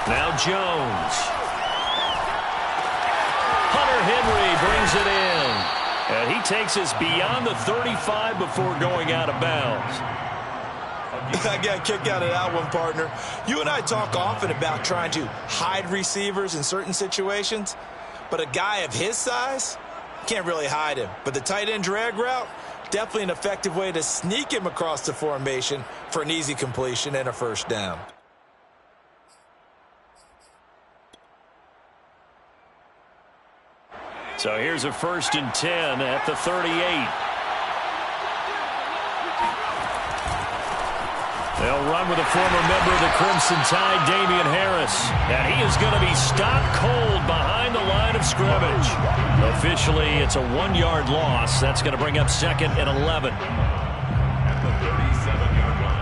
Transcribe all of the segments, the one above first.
Now Jones. Hunter Henry brings it in. And he takes us beyond the 35 before going out of bounds. I got a kick out of that one, partner. You and I talk often about trying to hide receivers in certain situations, but a guy of his size can't really hide him. But the tight end drag route, definitely an effective way to sneak him across the formation for an easy completion and a first down. So here's a 1st and 10 at the 38. They'll run with a former member of the Crimson Tide, Damian Harris. And he is going to be stopped cold behind the line of scrimmage. Officially, it's a 1-yard loss. That's going to bring up 2nd and 11. At the 37-yard line.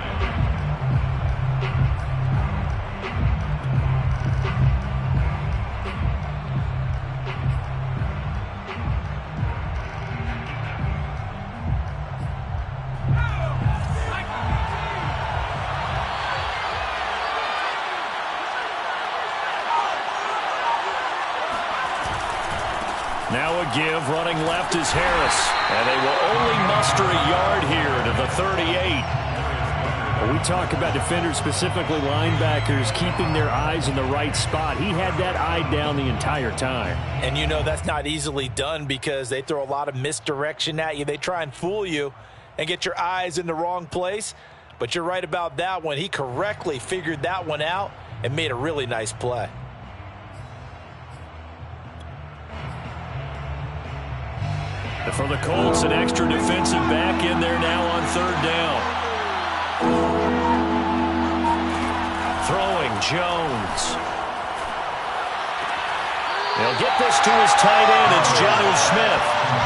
Now a give, running left is Harris. And they will only muster a yard here to the 38. When we talk about defenders, specifically linebackers, keeping their eyes in the right spot, he had that eye down the entire time. And you know that's not easily done because they throw a lot of misdirection at you. They try and fool you and get your eyes in the wrong place. But you're right about that one. He correctly figured that one out and made a really nice play. For the Colts, an extra defensive back in there now on 3rd down. Throwing Jones. They'll get this to his tight end. It's Jonnu Smith.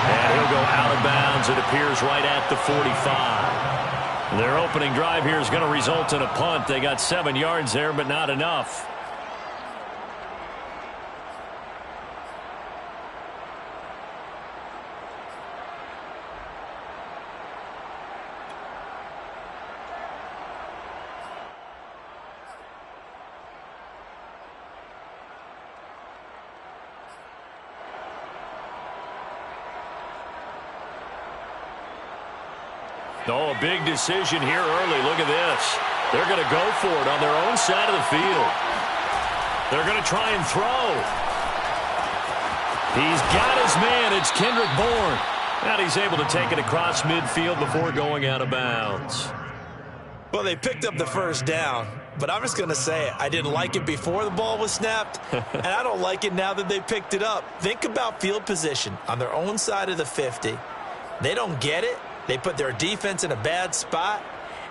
And he'll go out of bounds. It appears right at the 45. Their opening drive here is going to result in a punt. They got 7 yards there, but not enough. Oh, a big decision here early. Look at this. They're going to go for it on their own side of the field. They're going to try and throw. He's got his man. It's Kendrick Bourne. And he's able to take it across midfield before going out of bounds. Well, they picked up the first down, but I'm just going to say it. I didn't like it before the ball was snapped, and I don't like it now that they picked it up. Think about field position on their own side of the 50. They don't get it. They put their defense in a bad spot,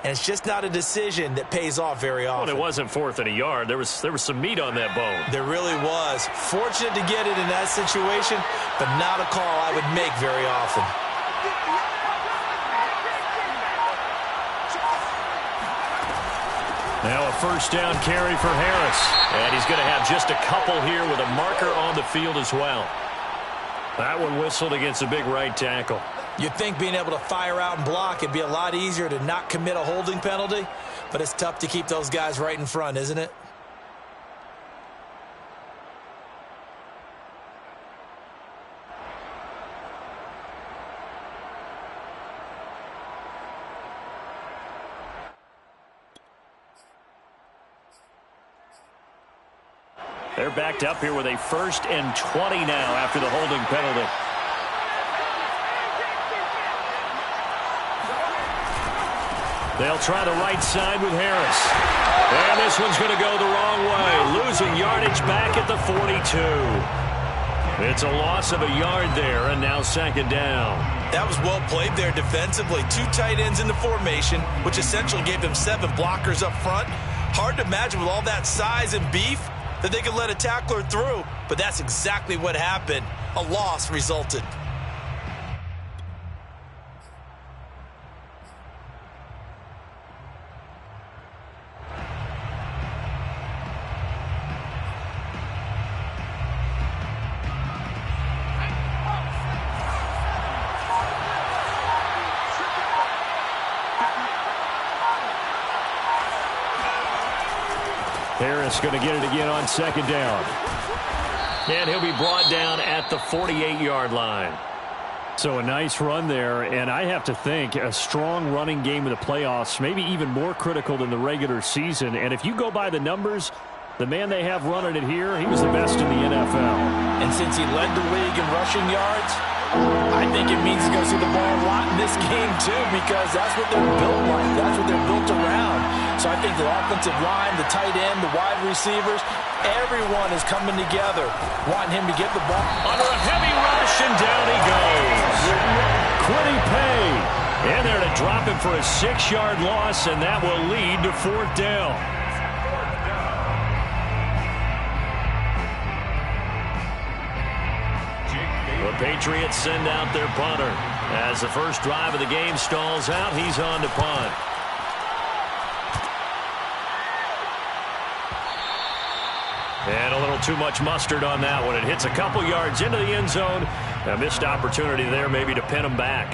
and it's just not a decision that pays off very often. Well, it wasn't 4th and a yard. There was some meat on that bone. There really was. Fortunate to get it in that situation, but not a call I would make very often. Now a 1st down carry for Harris. And he's going to have just a couple here with a marker on the field as well. That one whistled against a big right tackle. You'd think being able to fire out and block it'd be a lot easier to not commit a holding penalty, but it's tough to keep those guys right in front, isn't it? They're backed up here with a 1st and 20 now after the holding penalty. They'll try the right side with Harris. And this one's going to go the wrong way. Losing yardage back at the 42. It's a loss of a yard there, and now 2nd down. That was well played there defensively. 2 tight ends in the formation, which essentially gave them 7 blockers up front. Hard to imagine with all that size and beef that they could let a tackler through, but that's exactly what happened. A loss resulted. Harris going to get it again on second down. And he'll be brought down at the 48-yard line. So a nice run there, and I have to think a strong running game in the playoffs, maybe even more critical than the regular season. And if you go by the numbers, the man they have running it here, he was the best in the NFL. And since he led the league in rushing yards, I think it means he's going to see the ball a lot in this game, too, because that's what they're built like. That's what they're built around. So I think the offensive line, the tight end, the wide receivers, everyone is coming together, wanting him to get the ball. Under a heavy rush, and down he goes. Kwity Paye in there to drop him for a 6-yard loss, and that will lead to 4th down. The Patriots send out their punter. As the first drive of the game stalls out, he's on to punt. And a little too much mustard on that one. It hits a couple yards into the end zone. A missed opportunity there maybe to pin him back.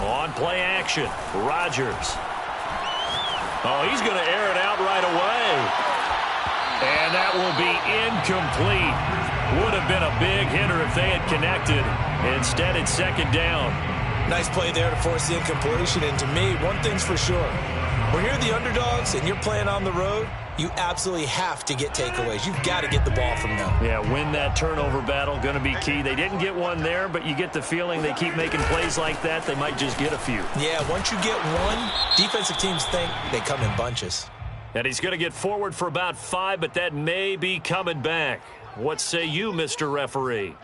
On play action, Rodgers. Oh, he's going to air it out right away. And that will be incomplete. Would have been a big hitter if they had connected. Instead, it's second down. Nice play there to force the incompletion. And to me, one thing's for sure. When you're the underdogs and you're playing on the road, you absolutely have to get takeaways. You've got to get the ball from them. Yeah, win that turnover battle, going to be key. They didn't get one there, but you get the feeling they keep making plays like that, they might just get a few. Yeah, once you get one, defensive teams think they come in bunches. And he's going to get forward for about 5, but that may be coming back. What say you, Mr. Referee?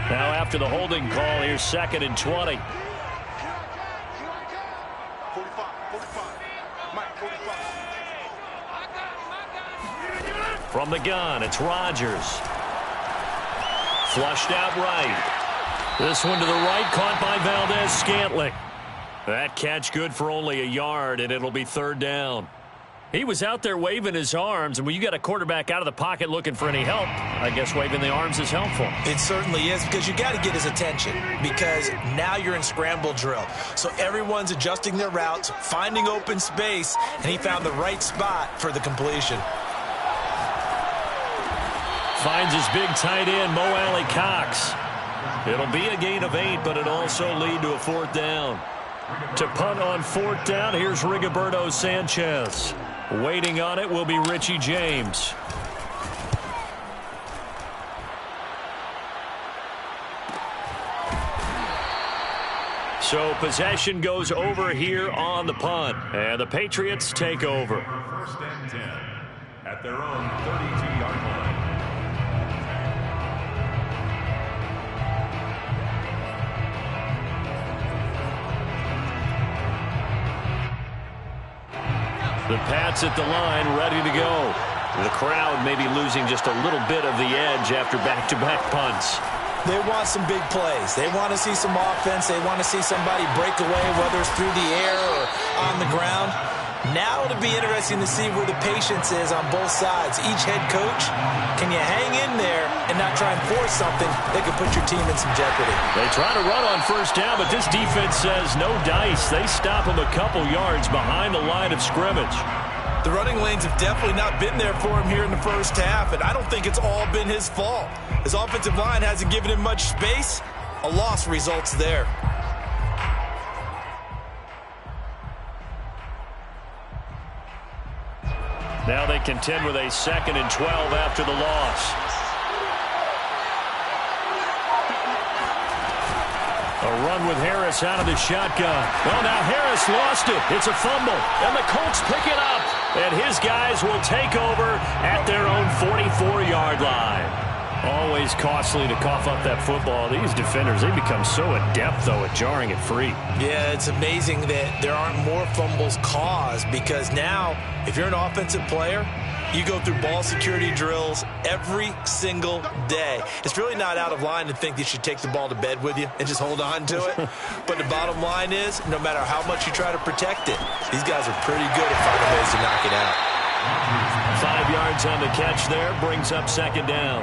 Now after the holding call, here's 2nd and 20. From the gun, it's Rodgers. Flushed out right. This one to the right, caught by Valdez-Scantling. That catch good for only a yard, and it'll be 3rd down. He was out there waving his arms, and when you got a quarterback out of the pocket looking for any help, I guess waving the arms is helpful. It certainly is, because you got to get his attention, because now you're in scramble drill. So everyone's adjusting their routes, finding open space, and he found the right spot for the completion. Finds his big tight end, Mo Alley-Cox. It'll be a gain of 8, but it'll also lead to a 4th down. To punt on 4th down, here's Rigoberto Sanchez. Waiting on it will be Richie James. So possession goes over here on the punt, and the Patriots take over. 1st and 10 at their own 32-yard line. The Pats at the line, ready to go. The crowd may be losing just a little bit of the edge after back-to-back punts. They want some big plays. They want to see some offense. They want to see somebody break away, whether it's through the air or on the ground. Now it'll be interesting to see where the patience is on both sides. Each head coach, can you hang in there and not try and force something that could put your team in some jeopardy? They try to run on 1st down, but this defense says no dice. They stop him a couple yards behind the line of scrimmage. The running lanes have definitely not been there for him here in the first half, and I don't think it's all been his fault. His offensive line hasn't given him much space. A loss results there. Now they contend with a 2nd and 12 after the loss. A run with Harris out of the shotgun. Well, now Harris lost it. It's a fumble, and the Colts pick it up. And his guys will take over at their own 44-yard line. Always costly to cough up that football. These defenders, they become so adept, though, at jarring it free. Yeah, it's amazing that there aren't more fumbles caused, because now, if you're an offensive player, you go through ball security drills every single day. It's really not out of line to think you should take the ball to bed with you and just hold on to it. But the bottom line is, no matter how much you try to protect it, these guys are pretty good at finding ways to knock it out. 5 yards on the catch there, brings up 2nd down.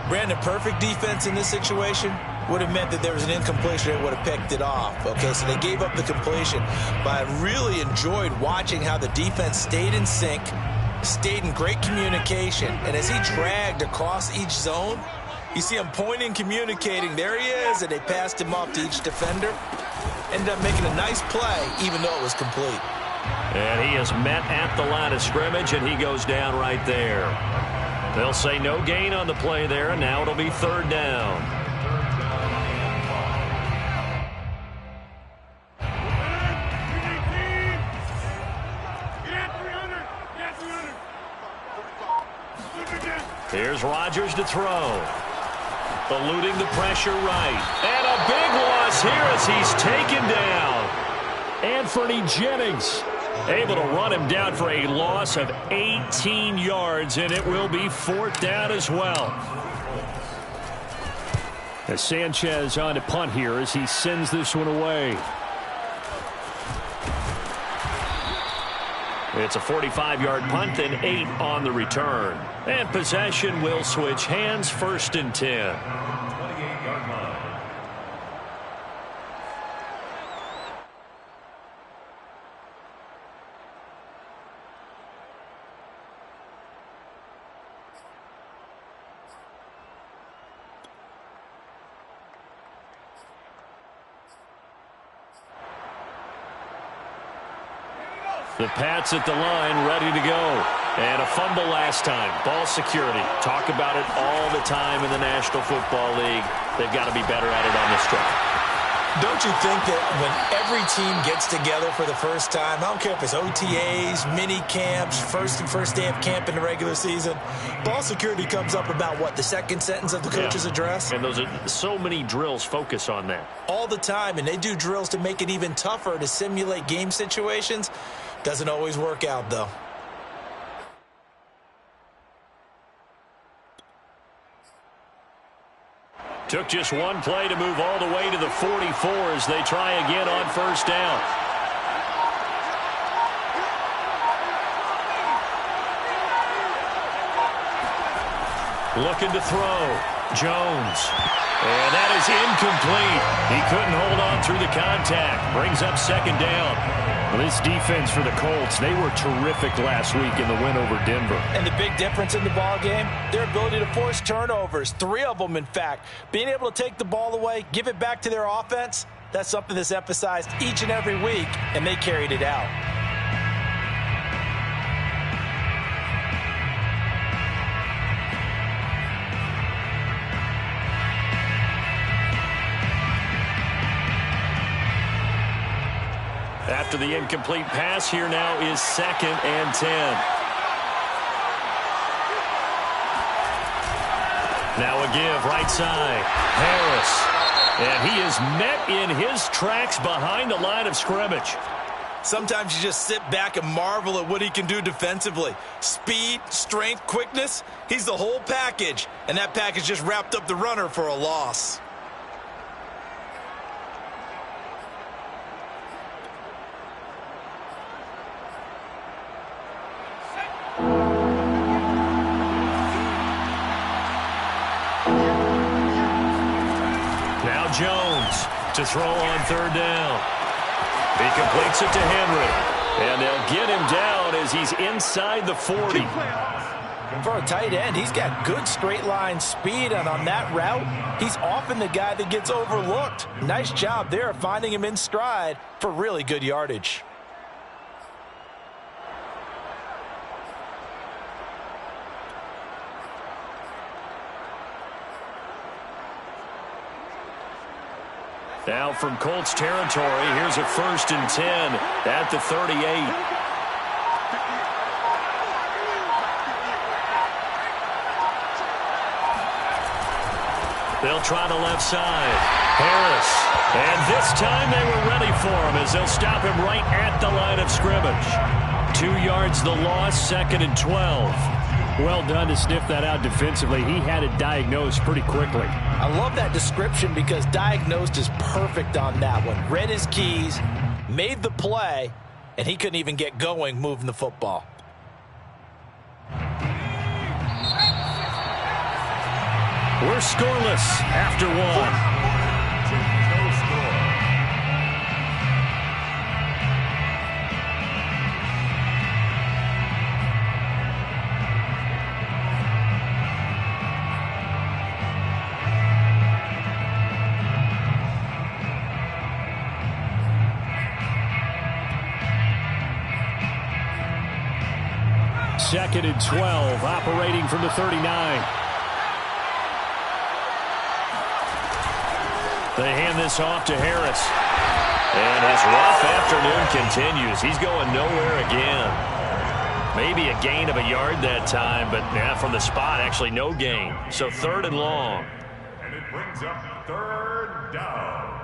Brandon, perfect defense in this situation would have meant that there was an incompletion that would have picked it off. Okay, so they gave up the completion. But I really enjoyed watching how the defense stayed in sync, stayed in great communication, and as he dragged across each zone, you see him pointing, communicating. There he is, and they passed him off to each defender. Ended up making a nice play, even though it was complete. And he is met at the line of scrimmage, and he goes down right there. They'll say no gain on the play there, and now it'll be 3rd down. Here's Rodgers to throw. Eluding the pressure right. And a big loss here as he's taken down. Anthony Jennings able to run him down for a loss of 18 yards, and it will be 4th down as well. As Sanchez on to punt here as he sends this one away. It's a 45-yard punt and 8 on the return. And possession will switch hands, 1st and 10. 28-yard line. The Pats at the line, ready to go. And a fumble last time. Ball security. Talk about it all the time in the National Football League. They've got to be better at it on this drive. Don't you think that when every team gets together for the first time, I don't care if it's OTAs, mini camps, first day of camp in the regular season, ball security comes up about, what, the 2nd sentence of the coach's address? And those are so many drills focus on that. All the time, and they do drills to make it even tougher to simulate game situations. Doesn't always work out, though. Took just one play to move all the way to the 44 as they try again on 1st down. Looking to throw. Jones. And that is incomplete. He couldn't hold on through the contact. Brings up 2nd down. Well, this defense for the Colts, they were terrific last week in the win over Denver. And the big difference in the ball game, their ability to force turnovers, 3 of them, in fact. Being able to take the ball away, give it back to their offense, that's something that's emphasized each and every week, and they carried it out. After the incomplete pass, here now is 2nd and 10. Now a give, right side. Harris. And he is met in his tracks behind the line of scrimmage. Sometimes you just sit back and marvel at what he can do defensively. Speed, strength, quickness, he's the whole package. And that package just wrapped up the runner for a loss. Jones to throw on 3rd down. He completes it to Henry. And they'll get him down as he's inside the 40. For a tight end, he's got good straight line speed, and on that route, he's often the guy that gets overlooked. Nice job there finding him in stride for really good yardage. Now from Colts territory, here's a 1st and 10 at the 38. They'll try the left side. Harris. And this time they were ready for him as they'll stop him right at the line of scrimmage. 2 yards the loss, 2nd and 12. Well done to sniff that out defensively. He had it diagnosed pretty quickly. I love that description because diagnosed is perfect on that one. Read his keys, made the play, and he couldn't even get going moving the football. We're scoreless after one. Second and 12, operating from the 39. They hand this off to Harris. And his rough afternoon continues. He's going nowhere again. Maybe a gain of a yard that time, but from the spot, actually no gain. So 3rd and long. And it brings up 3rd down.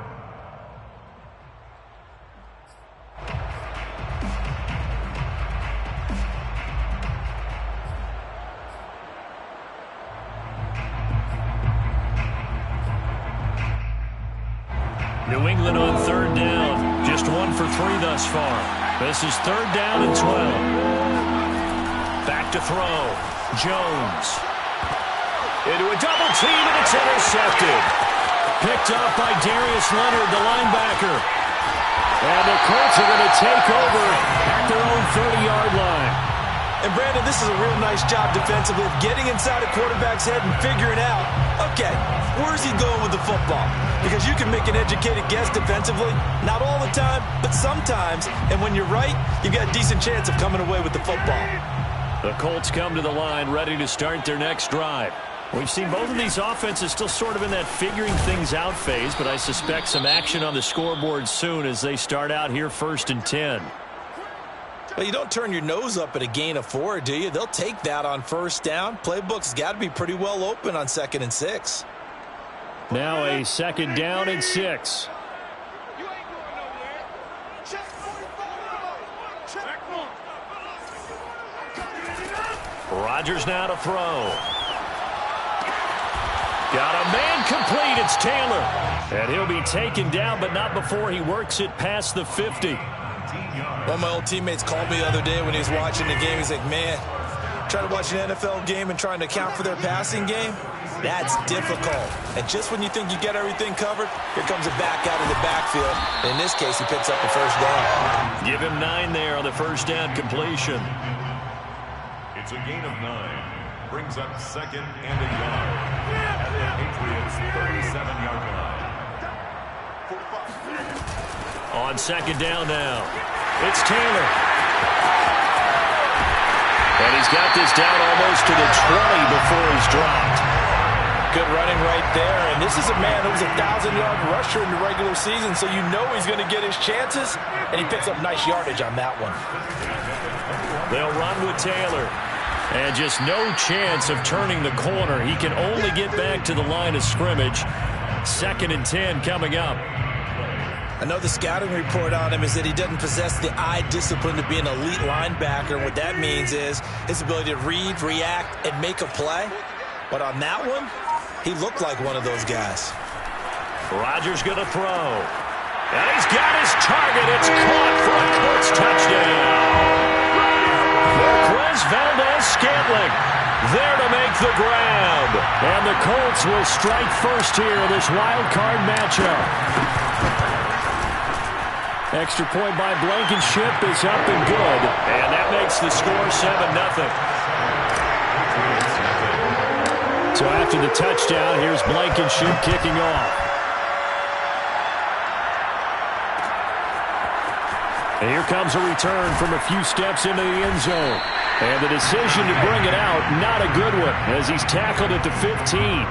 New England on 3rd down. Just 1 for 3 thus far. This is 3rd down and 12. Back to throw. Jones. Into a double team, and it's intercepted. Picked up by Darius Leonard, the linebacker. And the Colts are going to take over at their own 30-yard line. And, Brandon, this is a real nice job defensively of getting inside a quarterback's head and figuring out, okay, where's he going with the football? Because you can make an educated guess defensively, not all the time, but sometimes. And when you're right, you've got a decent chance of coming away with the football. The Colts come to the line ready to start their next drive. We've seen both of these offenses still sort of in that figuring things out phase, but I suspect some action on the scoreboard soon as they start out here 1st and 10. Well, you don't turn your nose up at a gain of 4, do you? They'll take that on 1st down. Playbook's got to be pretty well open on 2nd and 6. Now a 2nd down and 6. Rodgers now to throw. Got a man complete. It's Taylor. And he'll be taken down, but not before he works it past the 50. One of my old teammates called me the other day when he was watching the game. He's like, man, trying to watch an NFL game and trying to account for their passing game, that's difficult. And just when you think you get everything covered, here comes a back out of the backfield. In this case, he picks up the 1st down. Give him 9 there on the 1st down completion. It's a gain of 9. Brings up 2nd and a yard. At the Patriots' 37-yard line. On 2nd down now, it's Taylor. And he's got this down almost to the 20 before he's dropped. Good running right there. And this is a man who was a 1,000-yard rusher in the regular season, so you know he's going to get his chances. And he picks up nice yardage on that one. They'll run with Taylor. And just no chance of turning the corner. He can only get back to the line of scrimmage. 2nd and 10 coming up. I know the scouting report on him is that he doesn't possess the eye discipline to be an elite linebacker. What that means is his ability to read, react, and make a play. But on that one, he looked like one of those guys. Rodgers going to throw. And he's got his target. It's caught for a Colts touchdown. Marquez Valdes-Scantling there to make the grab. And the Colts will strike first here in this wild card matchup. Extra point by Blankenship is up and good. And that makes the score 7-0. So after the touchdown, here's Blankenship kicking off. And here comes a return from a few steps into the end zone. And the decision to bring it out, not a good one, as he's tackled at the 15.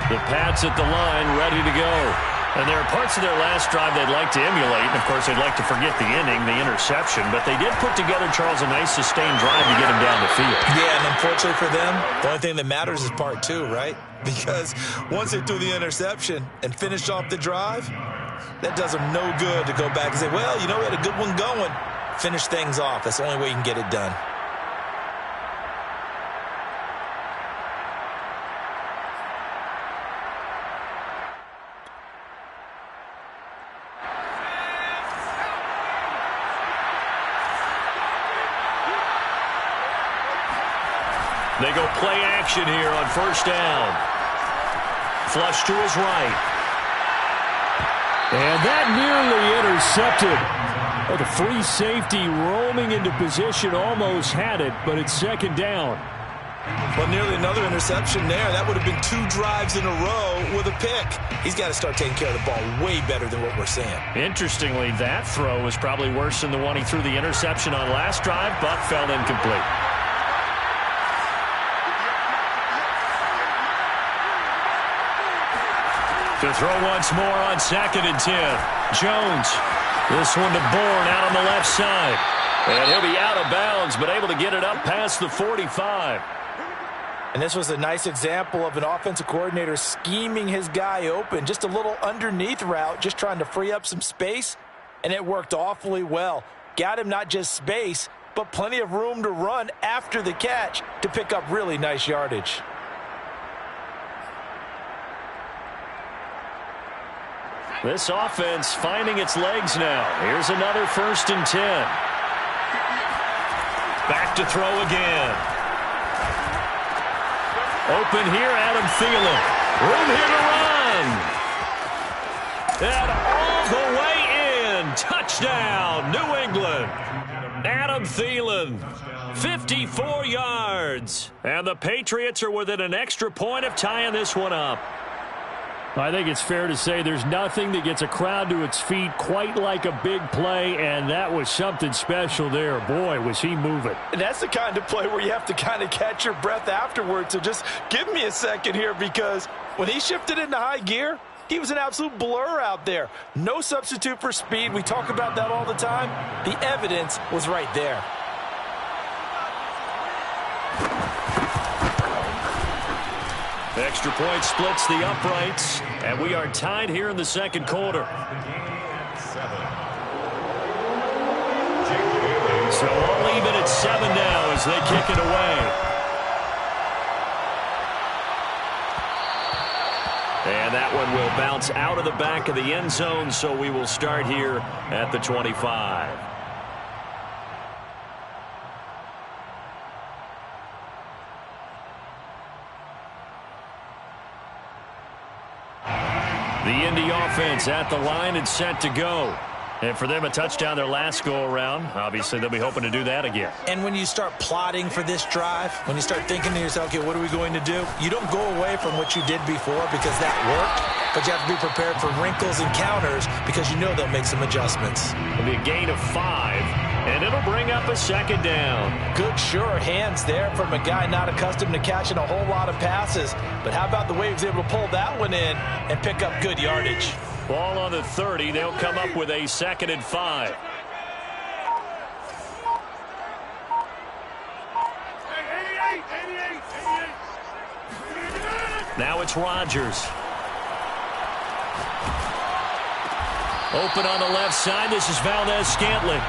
The Pats at the line, ready to go. And there are parts of their last drive they'd like to emulate. And, of course, they'd like to forget the inning, the interception. But they did put together, Charles, a nice sustained drive to get him down the field. Yeah, and unfortunately for them, the only thing that matters is part two, right? Because once they threw the interception and finished off the drive, that does them no good to go back and say, well, you know, we had a good one going. Finish things off. That's the only way you can get it done. They go play action here on first down. Flush to his right. And that nearly intercepted. Oh, the free safety roaming into position almost had it, but it's second down. Well, nearly another interception there. That would have been 2 drives in a row with a pick. He's got to start taking care of the ball way better than what we're seeing. Interestingly, that throw was probably worse than the one he threw the interception on last drive, but fell incomplete. To throw once more on 2nd and 10. Jones. This one to Bourne out on the left side. And he'll be out of bounds, but able to get it up past the 45. And this was a nice example of an offensive coordinator scheming his guy open. Just a little underneath route, just trying to free up some space. And it worked awfully well. Got him not just space, but plenty of room to run after the catch to pick up really nice yardage. This offense finding its legs now. Here's another 1st and 10. Back to throw again. Open here, Adam Thielen. Room here to run. And all the way in. Touchdown, New England. Adam Thielen, 54 yards. And the Patriots are within an extra point of tying this one up. I think it's fair to say there's nothing that gets a crowd to its feet quite like a big play, and that was something special there. Boy, was he moving. And that's the kind of play where you have to kind of catch your breath afterwards. So just give me a second here, because when he shifted into high gear, he was an absolute blur out there. No substitute for speed. We talk about that all the time. The evidence was right there. Extra point splits the uprights, and we are tied here in the second quarter. So all even at 7 now as they kick it away. And that one will bounce out of the back of the end zone, so we will start here at the 25. The Indy offense at the line and set to go. And for them, a touchdown their last go-around. Obviously, they'll be hoping to do that again. And when you start plotting for this drive, when you start thinking to yourself, okay, what are we going to do? You don't go away from what you did before because that worked, but you have to be prepared for wrinkles and counters because you know they'll make some adjustments. It'll be a gain of 5, and it'll bring up a second down. Good, sure hands there from a guy not accustomed to catching a whole lot of passes. But how about the way he was able to pull that one in and pick up good yardage? Ball on the 30. They'll come up with a 2nd and 5. Now it's Rodgers. Open on the left side. This is Valdez-Scantling.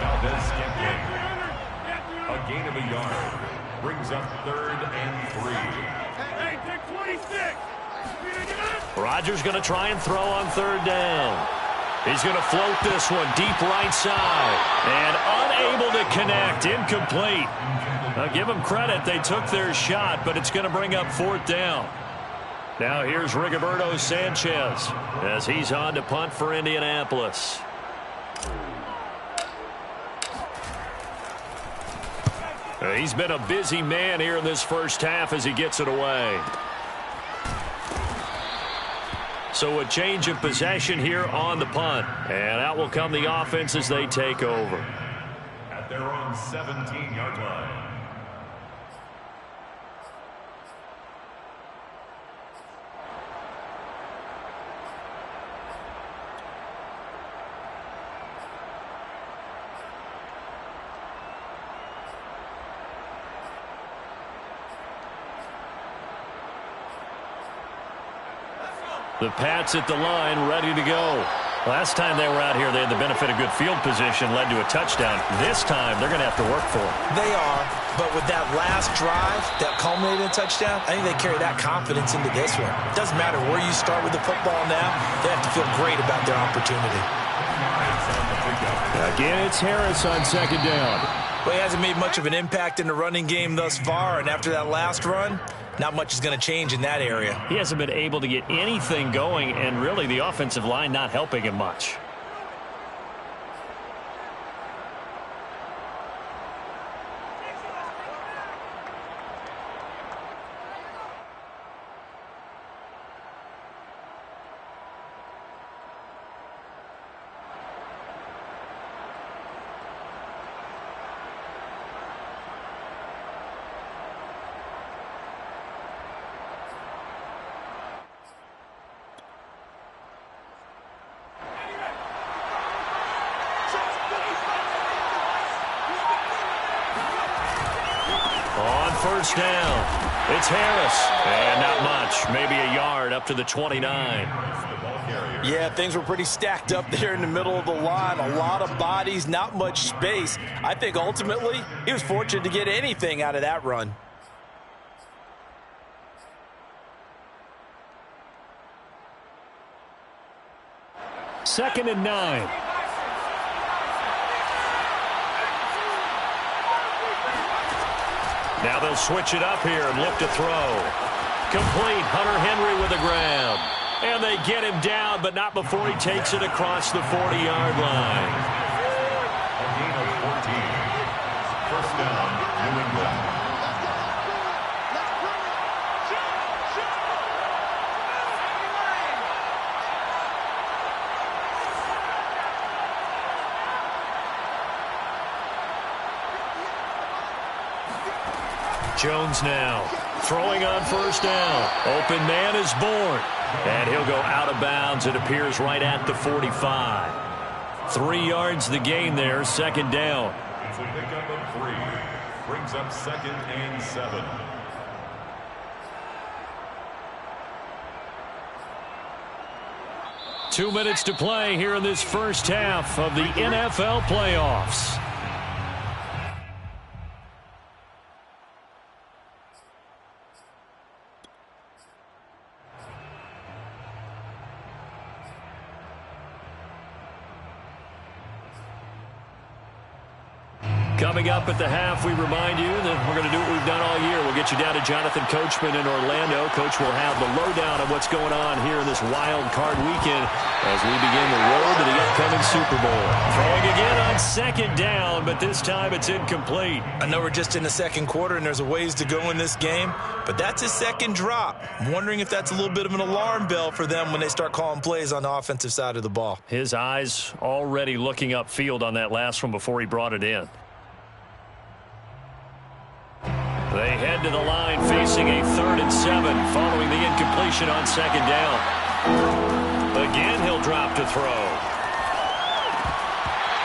Valdez-Scantling. A gain of a yard. Brings up 3rd and 3. Hey, take 26. Rodgers going to try and throw on 3rd down. He's going to float this one deep right side. And unable to connect. Incomplete. Now give them credit. They took their shot, but it's going to bring up 4th down. Now here's Rigoberto Sanchez as he's on to punt for Indianapolis. He's been a busy man here in this first half as he gets it away. So a change of possession here on the punt. And out will come the offense as they take over. At their own 17-yard line. The Pats at the line, ready to go. Last time they were out here, they had the benefit of good field position, led to a touchdown. This time, they're going to have to work for it. They are, but with that last drive that culminated in a touchdown, I think they carry that confidence into this one. It doesn't matter where you start with the football now. They have to feel great about their opportunity. Again, it's Harris on second down. Well, he hasn't made much of an impact in the running game thus far, and after that last run, not much is going to change in that area. He hasn't been able to get anything going, and really the offensive line not helping him much. First down. It's Harris. And not much. Maybe a yard up to the 29. Yeah, things were pretty stacked up there in the middle of the line. A lot of bodies, not much space. I think ultimately he was fortunate to get anything out of that run. Second and 9. Now they'll switch it up here and look to throw. Complete. Hunter Henry with the ground. And they get him down, but not before he takes it across the 40-yard line. A gain of 14. First down, New England. Jones now throwing on first down. Open man is born. And he'll go out of bounds. It appears right at the 45. 3 yards the gain there. Second down. It's a pickup of 3. Brings up second and 7. Two minutes to play here in this first half of the NFL playoffs. Coming up at the half, we remind you that we're going to do what we've done all year. We'll get you down to Jonathan Coachman in Orlando. Coach will have the lowdown on what's going on here in this wild card weekend as we begin the road to the upcoming Super Bowl. Throwing again on second down, but this time it's incomplete. I know we're just in the second quarter and there's a ways to go in this game, but that's his second drop. I'm wondering if that's a little bit of an alarm bell for them when they start calling plays on the offensive side of the ball. His eyes already looking upfield on that last one before he brought it in. They head to the line facing a 3rd and 7 following the incompletion on second down. Again, he'll drop to throw.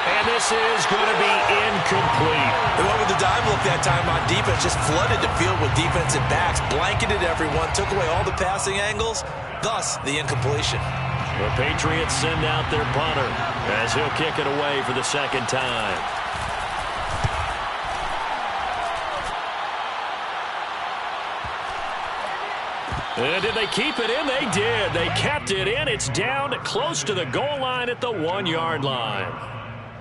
And this is going to be incomplete. They went with the dive look that time on defense, just flooded the field with defensive backs, blanketed everyone, took away all the passing angles, thus the incompletion. The Patriots send out their punter as he'll kick it away for the second time. And did they keep it in? They did. They kept it in. It's down close to the goal line at the 1-yard line.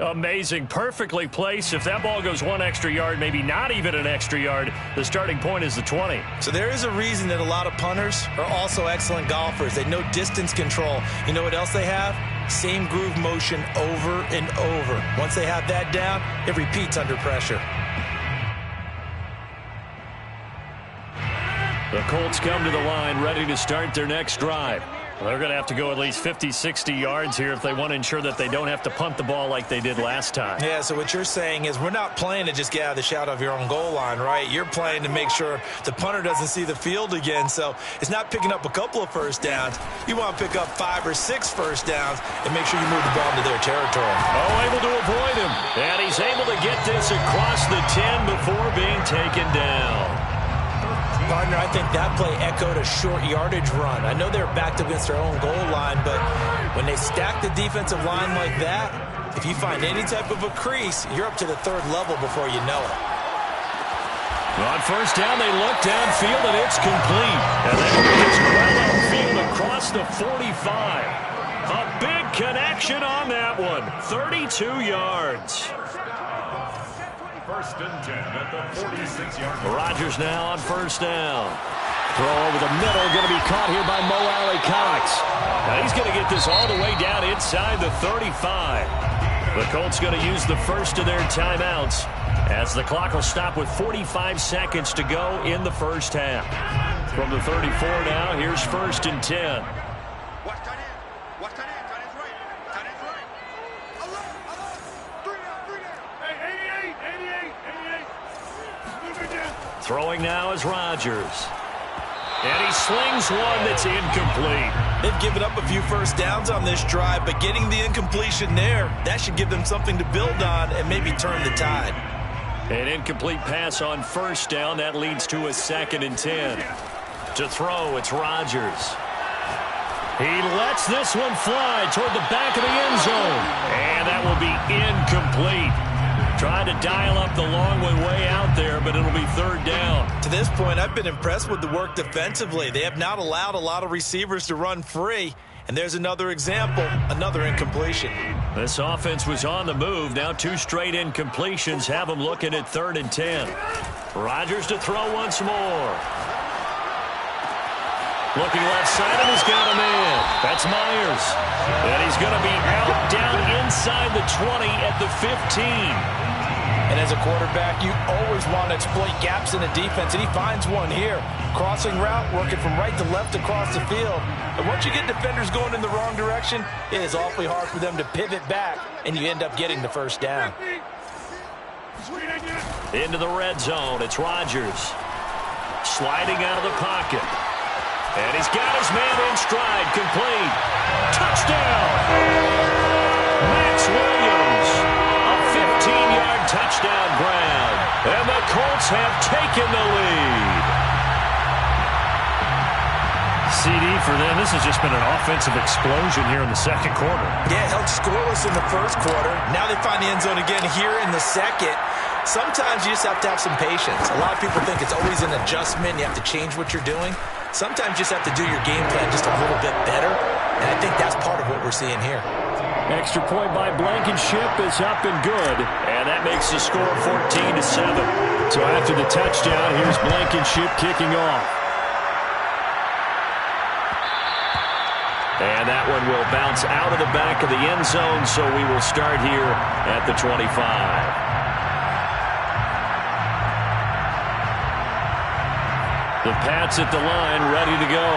Amazing. Perfectly placed. If that ball goes 1 extra yard, maybe not even an extra yard, the starting point is the 20. So there is a reason that a lot of punters are also excellent golfers. They know distance control. You know what else they have? Same groove motion over and over. Once they have that down, it repeats under pressure. The Colts come to the line ready to start their next drive. They're going to have to go at least 50, 60 yards here if they want to ensure that they don't have to punt the ball like they did last time. Yeah, so what you're saying is we're not playing to just get out of the shadow of your own goal line, right? You're playing to make sure the punter doesn't see the field again. So it's not picking up a couple of first downs. You want to pick up 5 or 6 first downs and make sure you move the ball into their territory. Oh, able to avoid him. And he's able to get this across the 10 before being taken down. Partner, I think that play echoed a short yardage run. I know they're backed up against their own goal line, but when they stack the defensive line like that, if you find any type of a crease, you're up to the third level before you know it. On first down, they look downfield, and it's complete. And then it's well upfield across the 45. A big connection on that one. 32 yards. First and 10 at the 46-yard line. Rodgers now on first down. Throw over the middle, going to be caught here by Mo Alley-Cox. Now he's going to get this all the way down inside the 35. The Colts going to use the first of their timeouts as the clock will stop with 45 seconds to go in the first half. From the 34 now, here's first and 10. Throwing now is Rodgers. And he slings one that's incomplete. They've given up a few first downs on this drive, but getting the incompletion there, that should give them something to build on and maybe turn the tide. An incomplete pass on first down. That leads to a 2nd and 10. To throw, it's Rodgers. He lets this one fly toward the back of the end zone. And that will be incomplete. Trying to dial up the long way out there, but it'll be third down. To this point, I've been impressed with the work defensively. They have not allowed a lot of receivers to run free. And there's another example, another incompletion. This offense was on the move. Now 2 straight incompletions have them looking at 3rd and 10. Rodgers to throw once more. Looking left side, and he's got a man. That's Myers. And he's going to be out down inside the 20 at the 15. And as a quarterback, you always want to exploit gaps in the defense, and he finds one here. Crossing route, working from right to left across the field. And once you get defenders going in the wrong direction, it is awfully hard for them to pivot back, and you end up getting the first down. Into the red zone, it's Rodgers. Sliding out of the pocket. And he's got his man in stride, complete. Touchdown! Max Williams, a 15-yard touchdown grab. And the Colts have taken the lead. CD for them, this has just been an offensive explosion here in the second quarter. Yeah, held scoreless in the first quarter. Now they find the end zone again here in the second. Sometimes you just have to have some patience. A lot of people think it's always an adjustment. You have to change what you're doing. Sometimes you just have to do your game plan just a little bit better, and I think that's part of what we're seeing here. Extra point by Blankenship is up and good. And that makes the score 14-7. So after the touchdown, here's Blankenship kicking off. And that one will bounce out of the back of the end zone, so we will start here at the 25. The Pats at the line, ready to go.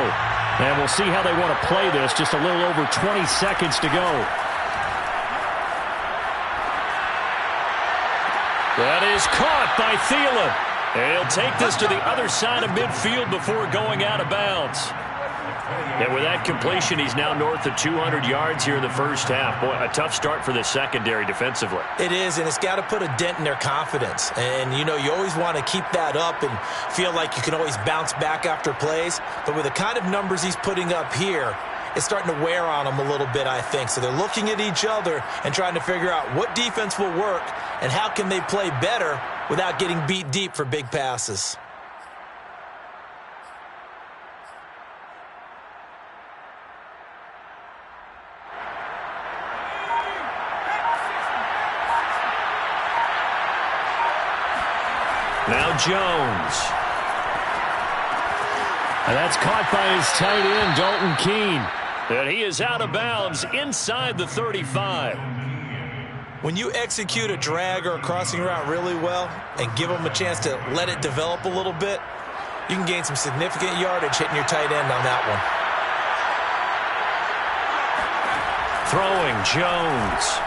And we'll see how they want to play this. Just a little over 20 seconds to go. That is caught by Thielen. And he'll take this to the other side of midfield before going out of bounds. And with that completion, he's now north of 200 yards here in the first half. Boy, a tough start for the secondary defensively. It is, and it's got to put a dent in their confidence. And, you know, you always want to keep that up and feel like you can always bounce back after plays. But with the kind of numbers he's putting up here, it's starting to wear on them a little bit, I think. So they're looking at each other and trying to figure out what defense will work and how can they play better without getting beat deep for big passes. Now Jones. And that's caught by his tight end, Dalton Keene. And he is out of bounds inside the 35. When you execute a drag or a crossing route really well and give them a chance to let it develop a little bit, you can gain some significant yardage hitting your tight end on that one. Throwing, Jones.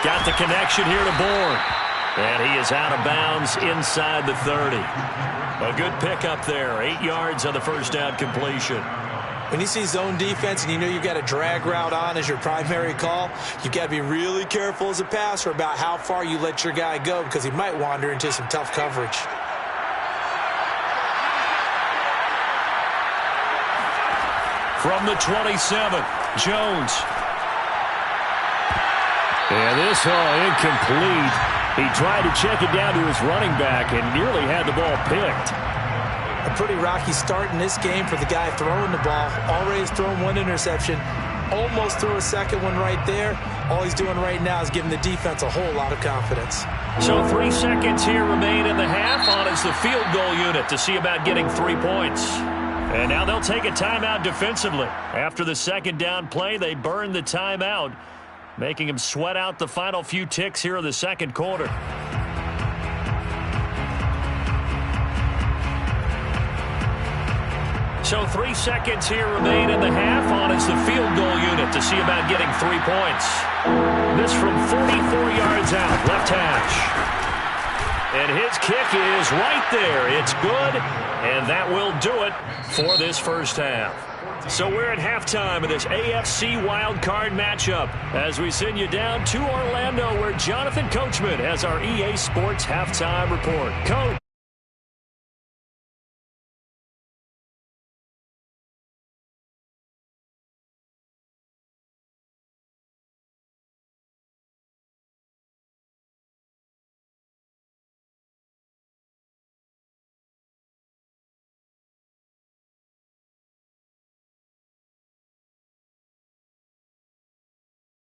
Got the connection here to Bourne. And he is out of bounds inside the 30. A good pickup there. 8 yards on the first down completion. When you see zone defense and you know you've got a drag route on as your primary call, you've got to be really careful as a passer about how far you let your guy go because he might wander into some tough coverage. From the 27, Jones. And this incomplete. He tried to check it down to his running back and nearly had the ball picked. A pretty rocky start in this game for the guy throwing the ball. Already has thrown one interception. Almost threw a second one right there. All he's doing right now is giving the defense a whole lot of confidence. So 3 seconds here remain in the half. On is the field goal unit to see about getting 3 points. And now they'll take a timeout defensively. After the second down play, they burn the timeout, making him sweat out the final few ticks here in the second quarter. So 3 seconds here remain in the half. On is the field goal unit to see about getting 3 points. This from 44 yards out, left hash. And his kick is right there. It's good, and that will do it for this first half. So we're at halftime of this AFC wildcard matchup as we send you down to Orlando where Jonathan Coachman has our EA Sports halftime report. Coach.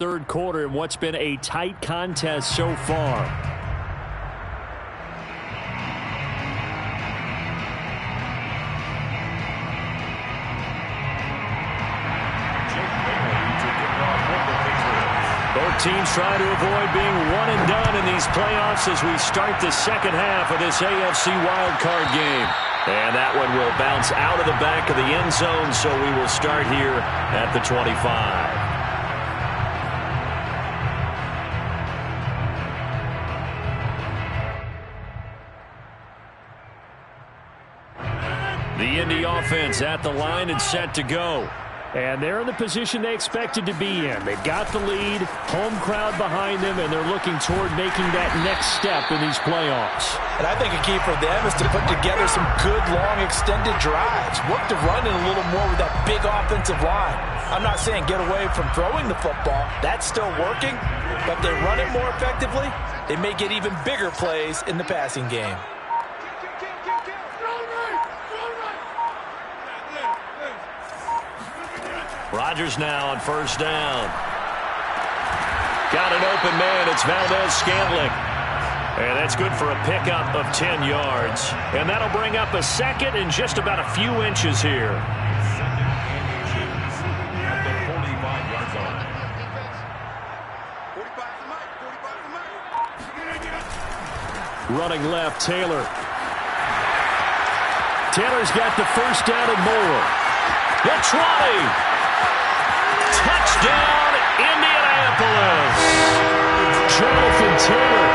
Third quarter in what's been a tight contest so far. Both teams try to avoid being one and done in these playoffs as we start the second half of this AFC wildcard game. And that one will bounce out of the back of the end zone, so we will start here at the 25. The Indy offense at the line and set to go. And they're in the position they expected to be in. They've got the lead, home crowd behind them, and they're looking toward making that next step in these playoffs. And I think a key for them is to put together some good, long, extended drives. Work to run it a little more with that big offensive line. I'm not saying get away from throwing the football. That's still working. But if they run it more effectively, they may get even bigger plays in the passing game. Rodgers now on first down. Got an open man. It's Valdez-Scantling. And that's good for a pickup of 10 yards. And that'll bring up a second and just about a few inches here. Second and inches at the 45-yard line. Running left, Taylor. Taylor's got the first down and more. The 20. Touchdown, Indianapolis. Jonathan Taylor,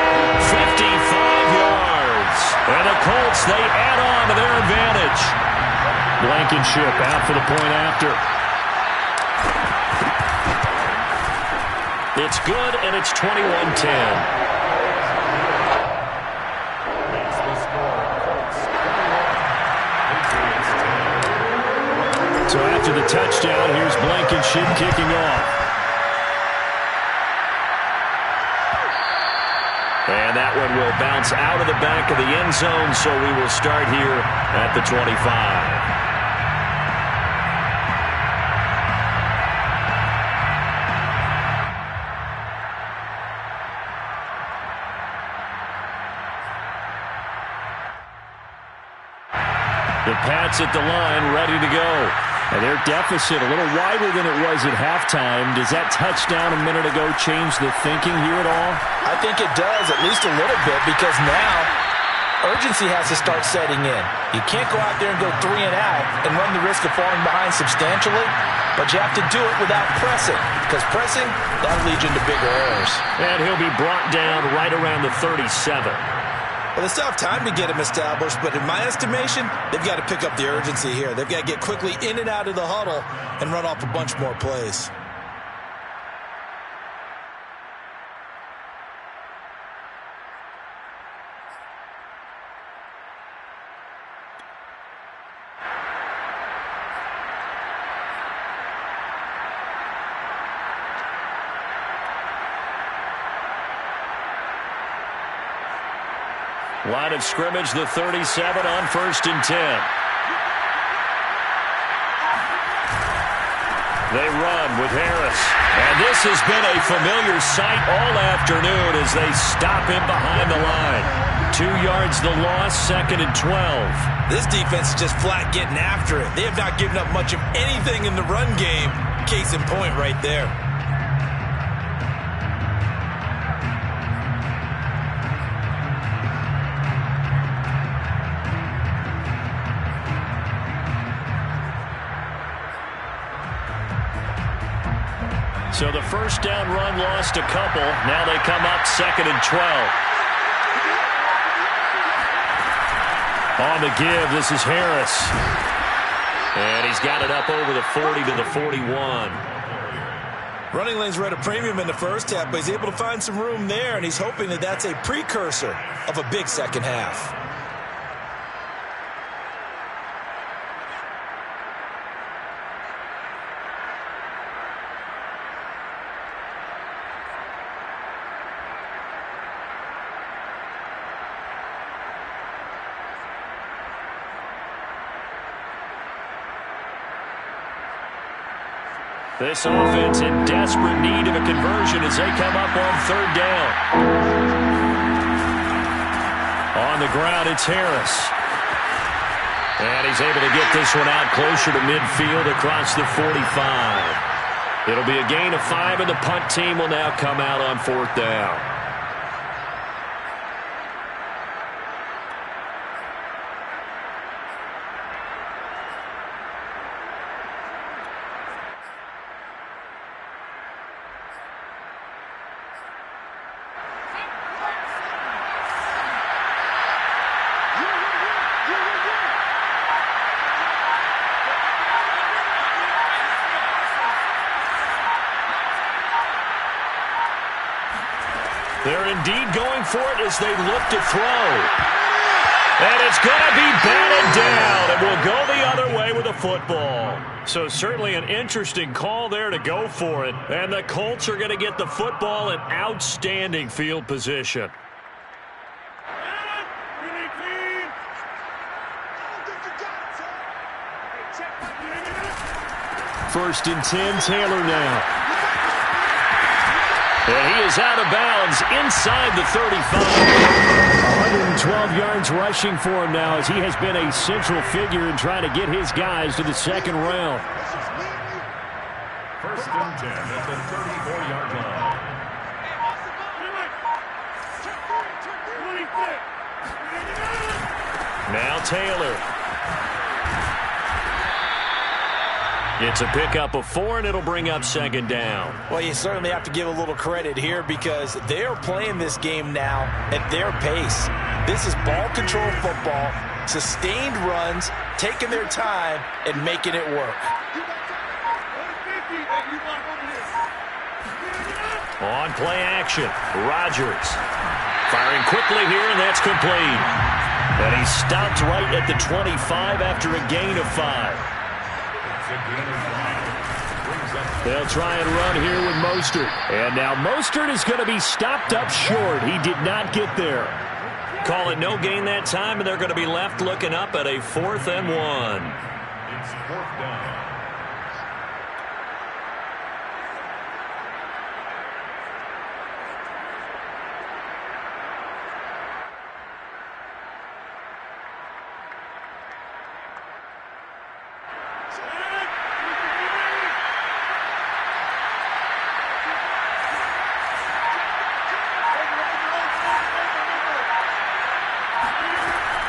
55 yards. And the Colts, they add on to their advantage. Blankenship out for the point after. It's good, and it's 21-10. So after the touchdown, here's Blankenship kicking off. And that one will bounce out of the back of the end zone, so we will start here at the 25. The Pats at the line, ready to go. And their deficit a little wider than it was at halftime. Does that touchdown a minute ago change the thinking here at all? I think it does, at least a little bit, because now urgency has to start setting in. You can't go out there and go 3 and out and run the risk of falling behind substantially, but you have to do it without pressing, because pressing, that'll lead you into bigger errors. And he'll be brought down right around the 37. Well, they still have time to get him established, but in my estimation, they've got to pick up the urgency here. They've got to get quickly in and out of the huddle and run off a bunch more plays. Line of scrimmage, the 37 on 1st and 10. They run with Harris. And this has been a familiar sight all afternoon as they stop him behind the line. 2 yards the loss, 2nd and 12. This defense is just flat getting after it. They have not given up much of anything in the run game. Case in point right there. So the first down run lost a couple. Now they come up 2nd and 12. On the give, this is Harris. And he's got it up over the 40 to the 41. Running lanes were at a premium in the first half, but he's able to find some room there, and he's hoping that that's a precursor of a big second half. This offense in desperate need of a conversion as they come up on 3rd down. On the ground, it's Harris. And he's able to get this one out closer to midfield across the 45. It'll be a gain of 5, and the punt team will now come out on 4th down. They're indeed going for it as they look to throw. And it's going to be batted down, and will go the other way with the football. So certainly an interesting call there to go for it. And the Colts are going to get the football in outstanding field position. First and 10, Taylor now. And he is out of bounds inside the 35. 112 yards rushing for him now as he has been a central figure in trying to get his guys to the 2nd round. First and 10 at the 34-yard line. Now Taylor. It's a pickup of 4, and it'll bring up 2nd down. Well, you certainly have to give a little credit here because they're playing this game now at their pace. This is ball control football, sustained runs, taking their time, and making it work. On play action, Rodgers. Firing quickly here, and that's complete. And he stopped right at the 25 after a gain of 5. They'll try and run here with Mostert. And now Mostert is going to be stopped up short. He did not get there. Call it no gain that time, and they're going to be left looking up at a 4th and 1. It's 4th down.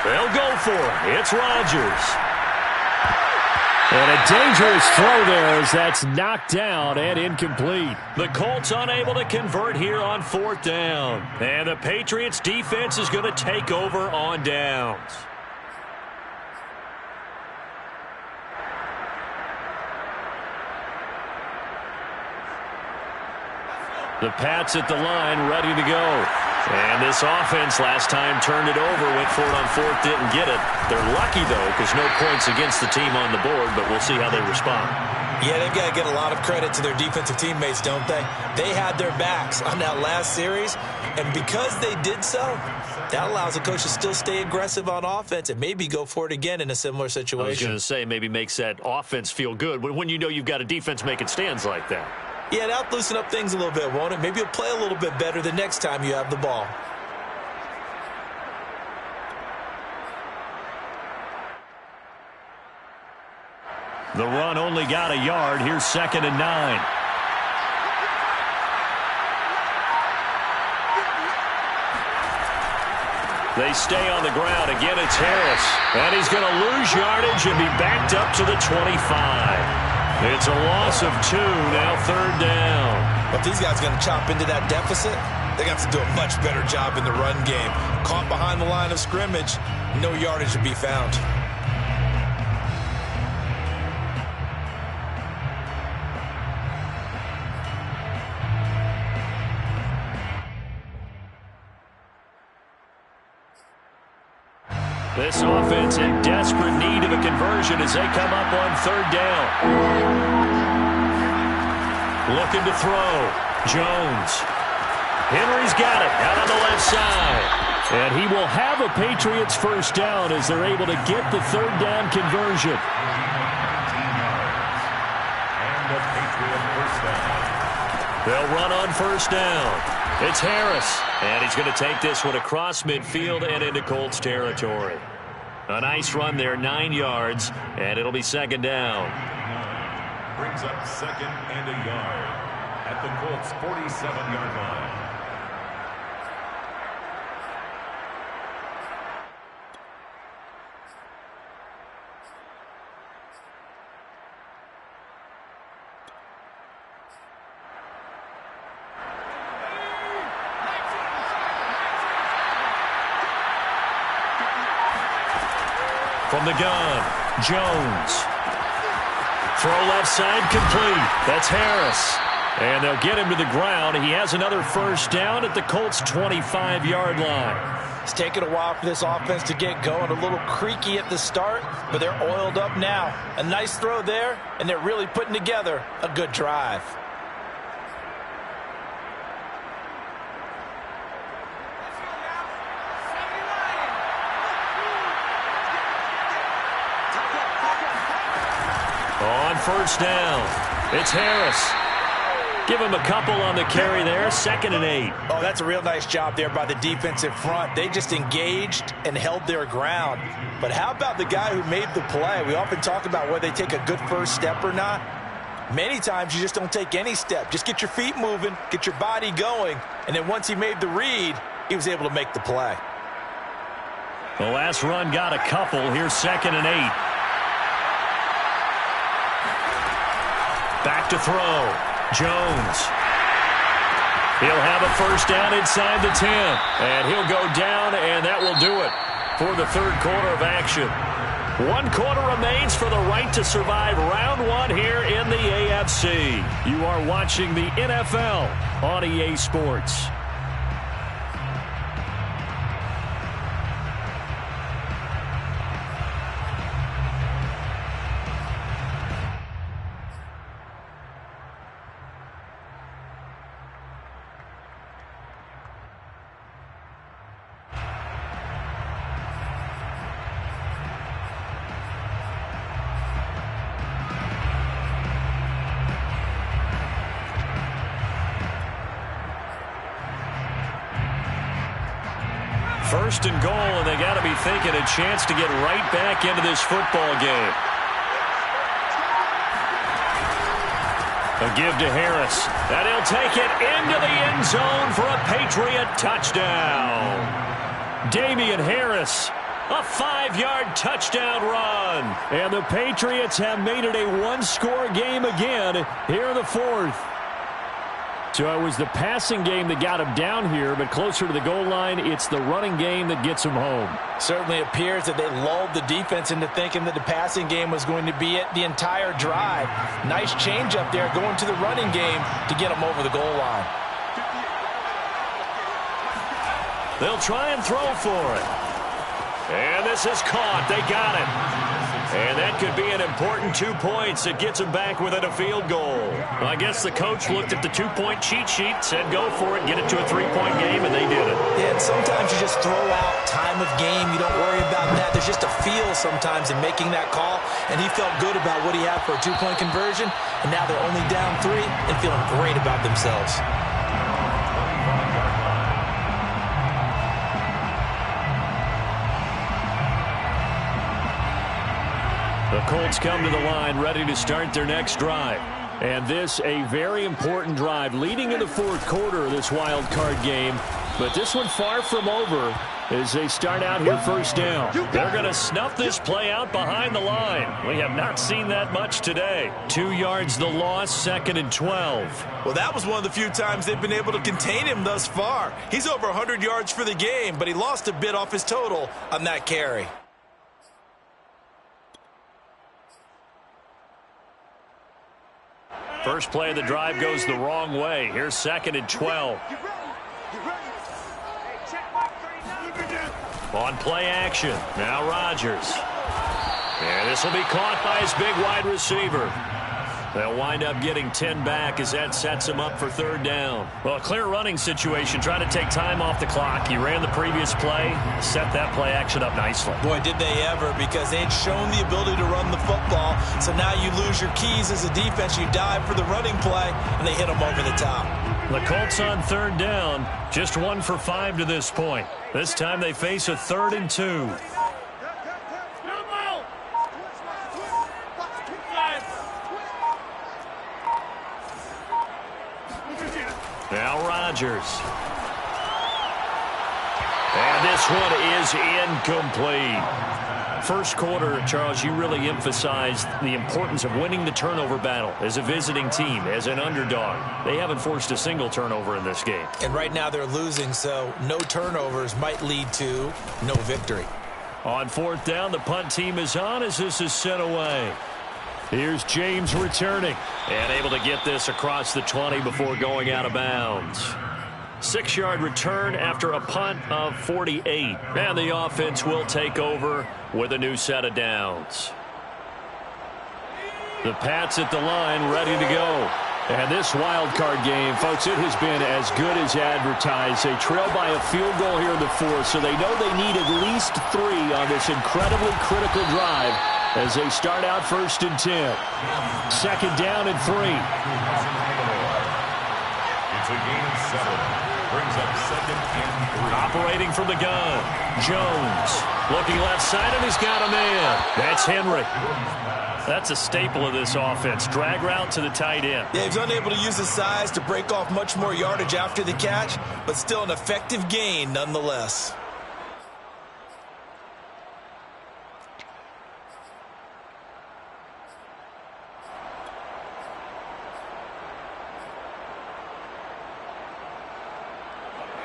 They'll go for it. It's Rodgers. And a dangerous throw there as that's knocked down and incomplete. The Colts unable to convert here on 4th down. And the Patriots defense is going to take over on downs. The Pats at the line, ready to go. And this offense last time turned it over, went for it on 4th, didn't get it. They're lucky, though, because no points against the team on the board, but we'll see how they respond. Yeah, they've got to get a lot of credit to their defensive teammates, don't they? They had their backs on that last series, and because they did so, That allows the coach to still stay aggressive on offense and maybe go for it again in a similar situation. I was going to say maybe makes that offense feel good when you know you've got a defense making stands like that. Yeah, that'll loosen up things a little bit, won't it? Maybe you'll play a little bit better the next time you have the ball. The run only got a yard. Here's 2nd and 9. They stay on the ground. Again, it's Harris. And he's going to lose yardage and be backed up to the 25. It's a loss of 2, now 3rd down. But these guys are going to chop into that deficit. They got to do a much better job in the run game. Caught behind the line of scrimmage, no yardage to be found. This offense in desperate need of a conversion as they come up on 3rd down. Looking to throw. Jones. Henry's got it out on the left side. And he will have a Patriots 1st down as they're able to get the 3rd down conversion. And the Patriot 1st down. They'll run on 1st down. It's Harris, and he's going to take this one across midfield and into Colts territory. A nice run there, 9 yards, and it'll be 2nd down. Brings up 2nd and a yard at the Colts 47-yard line. From the gun, Jones. Throw left side complete. That's Harris. And they'll get him to the ground. He has another 1st down at the Colts 25-yard line. It's taken a while for this offense to get going. A little creaky at the start, but they're oiled up now. A nice throw there, and they're really putting together a good drive. On 1st down, it's Harris. Give him a couple on the carry there, 2nd and 8. Oh, that's a real nice job there by the defensive front. They just engaged and held their ground. But how about the guy who made the play? We often talk about whether they take a good first step or not. Many times you just don't take any step. Just get your feet moving, get your body going, and then once he made the read, he was able to make the play. The last run got a couple. Here's 2nd and 8. Back to throw. Jones. He'll have a 1st down inside the 10. And he'll go down, and that will do it for the 3rd quarter of action. 1 quarter remains for the right to survive round 1 here in the AFC. You are watching the NFL on EA Sports. First and goal, and they got to be thinking a chance to get right back into this football game. A give to Harris, and he'll take it into the end zone for a Patriot touchdown. Damian Harris, a 5-yard touchdown run. And the Patriots have made it a 1-score game again here in the 4th. So it was the passing game that got him down here, but closer to the goal line, it's the running game that gets him home. Certainly appears that they lulled the defense into thinking that the passing game was going to be it the entire drive. Nice change up there going to the running game to get him over the goal line. They'll try and throw for it. And this is caught. They got it. And that could be an important 2 points. It gets them back within a field goal. Well, I guess the coach looked at the 2-point cheat sheet, said go for it, get it to a 3-point game, and they did it. Yeah, and sometimes you just throw out time of game. You don't worry about that. There's just a feel sometimes in making that call, and he felt good about what he had for a 2-point conversion, and now they're only down 3 and feeling great about themselves. The Colts come to the line, ready to start their next drive. And this, a very important drive, leading in the fourth quarter of this wild card game. But this one far from over as they start out here first down. They're going to snuff this play out behind the line. We have not seen that much today. 2 yards the loss, 2nd and 12. Well, that was one of the few times they've been able to contain him thus far. He's over 100 yards for the game, but he lost a bit off his total on that carry. First play of the drive goes the wrong way. Here's 2nd and 12. On play action. Now Rodgers. And this will be caught by his big wide receiver. They'll wind up getting 10 back as that sets him up for 3rd down. Well, a clear running situation. Trying to take time off the clock. He ran the previous play. Set that play action up nicely. Boy, did they ever, because they'd shown the ability to run the football. So now you lose your keys as a defense. You dive for the running play, and they hit them over the top. The Colts on 3rd down. Just 1 for 5 to this point. This time they face a 3rd and 2. Now Rodgers. And this one is incomplete. First quarter, Charles, you really emphasized the importance of winning the turnover battle as a visiting team, as an underdog. They haven't forced a single turnover in this game. And right now they're losing, so no turnovers might lead to no victory. On 4th down, the punt team is on as this is sent away. Here's James returning and able to get this across the 20 before going out of bounds. 6-yard return after a punt of 48. And the offense will take over with a new set of downs. The Pats at the line ready to go. And this wild card game, folks, it has been as good as advertised. They trail by a field goal here in the 4th, so they know they need at least 3 on this incredibly critical drive as they start out 1st and 10. 2nd down and 3. It's a gain of 7. Brings up 2nd and 3. Operating from the gun. Jones looking left side, and he's got a man. That's Henry. That's a staple of this offense. Drag route to the tight end. Yeah, he's unable to use his size to break off much more yardage after the catch, but still an effective gain nonetheless.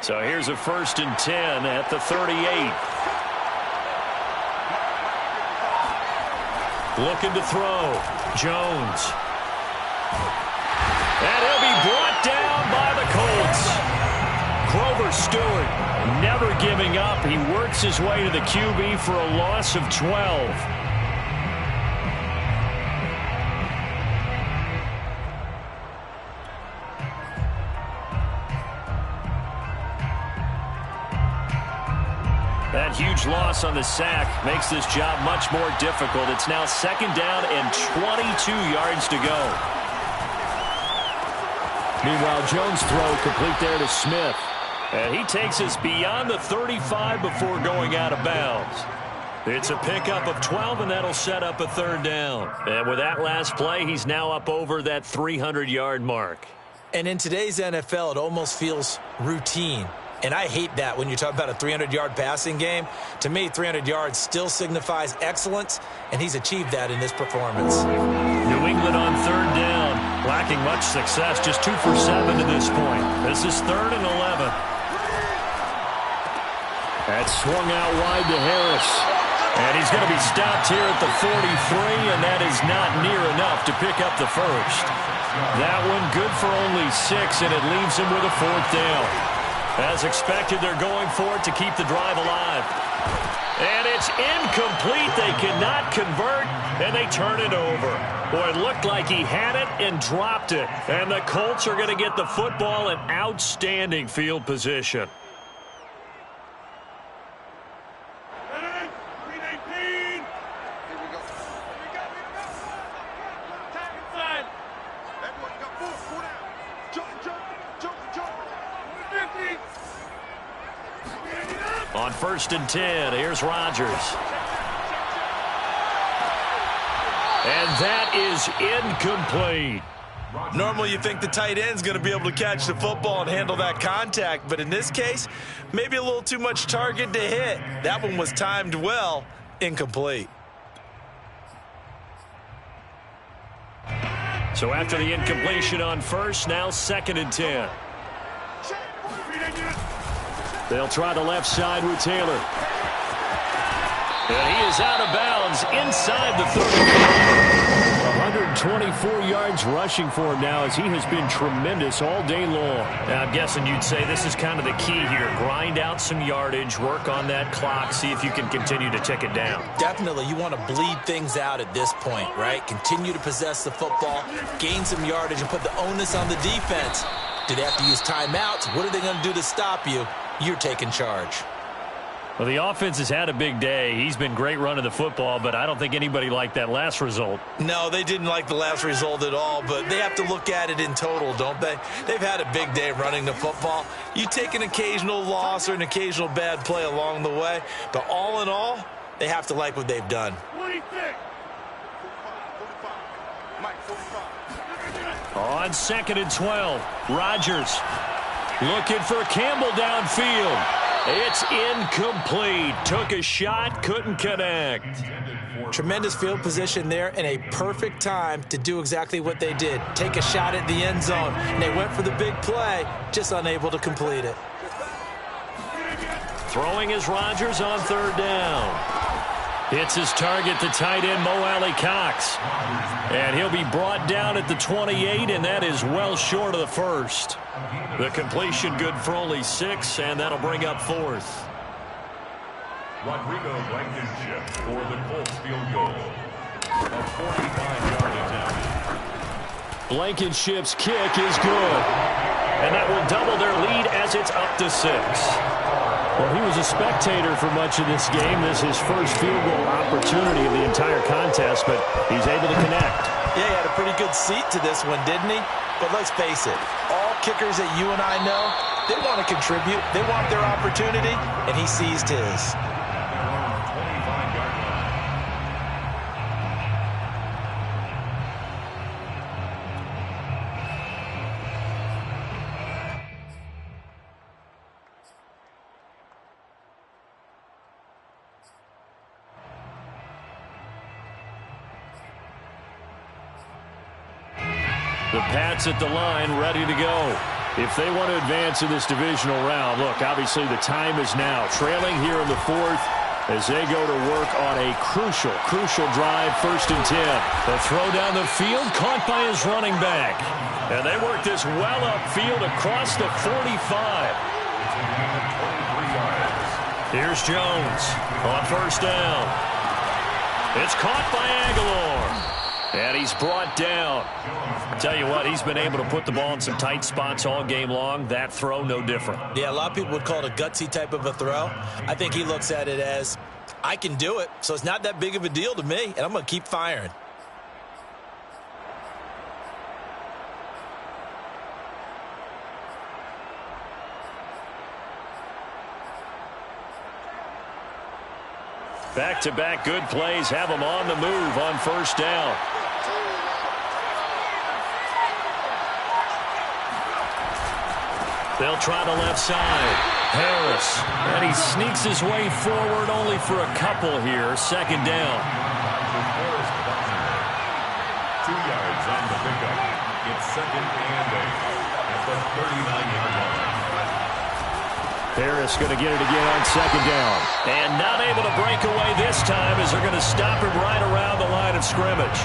So here's a 1st and 10 at the 38. Looking to throw. Jones. And he'll be brought down by the Colts. Grover Stewart never giving up. He works his way to the QB for a loss of 12. That huge loss on the sack makes this job much more difficult. It's now 2nd down and 22 yards to go. Meanwhile, Jones' throw complete there to Smith. And he takes us beyond the 35 before going out of bounds. It's a pickup of 12, and that'll set up a 3rd down. And with that last play, he's now up over that 300-yard mark. And in today's NFL, it almost feels routine. And I hate that when you talk about a 300-yard passing game. To me, 300 yards still signifies excellence, and he's achieved that in this performance. New England on 3rd down, lacking much success, just 2 for 7 to this point. This is 3rd and 11. That's swung out wide to Harris. And he's going to be stopped here at the 43, and that is not near enough to pick up the first. That one good for only 6, and it leaves him with a 4th down. As expected, they're going for it to keep the drive alive. And it It's incomplete. They cannot convert, and they turn it over. Boy, it looked like he had it and dropped it. And the Colts are going to get the football in outstanding field position. On 1st and 10, here's Rodgers. And that is incomplete. Normally you think the tight end's going to be able to catch the football and handle that contact, but in this case, maybe a little too much target to hit. That one was timed well, incomplete. So after the incompletion on 1st, now 2nd and 10. They'll try the left side with Taylor. And he is out of bounds inside the 35. 124 yards rushing for him now as he has been tremendous all day long. Now, I'm guessing you'd say this is kind of the key here. Grind out some yardage, work on that clock, see if you can continue to tick it down. Definitely. You want to bleed things out at this point, right? Continue to possess the football, gain some yardage, and put the onus on the defense. Do they have to use timeouts? What are they going to do to stop you? You're taking charge. Well, the offense has had a big day. He's been great running the football, but I don't think anybody liked that last result. No, they didn't like the last result at all, but they have to look at it in total, don't they? They've had a big day running the football. You take an occasional loss or an occasional bad play along the way, but all in all, they have to like what they've done. On 2nd and 12, Rodgers looking for Campbell downfield. It's incomplete. Took a shot, couldn't connect. Tremendous field position there and a perfect time to do exactly what they did. Take a shot at the end zone. And they went for the big play, just unable to complete it. Throwing is Rodgers on 3rd down. Hits his target, the tight end, Mo Alley-Cox. And he'll be brought down at the 28, and that is well short of the 1st. The completion good for only 6, and that'll bring up 4th. Rodrigo Blankenship for the Colts field goal. A 45-yard attempt. Blankenship's kick is good. And that will double their lead as it's up to 6. Well, he was a spectator for much of this game. This is his first field goal opportunity of the entire contest, but he's able to connect. Yeah, he had a pretty good seat to this one, didn't he? But let's face it, all kickers that you and I know, they want to contribute. They want their opportunity, and he seized his. The Pats at the line, ready to go. If they want to advance in this divisional round, look, obviously the time is now. Trailing here in the 4th as they go to work on a crucial drive, 1st and 10. The throw down the field, caught by his running back. And they work this well upfield across the 45. Here's Jones on 1st down. It's caught by Aguilar. And he's brought down. Tell you what, he's been able to put the ball in some tight spots all game long. That throw, no different. Yeah, a lot of people would call it a gutsy type of a throw. I think he looks at it as, I can do it, so it's not that big of a deal to me, and I'm going to keep firing. Back-to-back good plays have them on the move on 1st down. They'll try the left side. Harris. And he sneaks his way forward only for a couple here. 2nd down. 2 yards on the pickup. It's 2nd and 8 at the 39-yard line. Harris going to get it again on 2nd down. And not able to break away this time as they're going to stop him right around the line of scrimmage.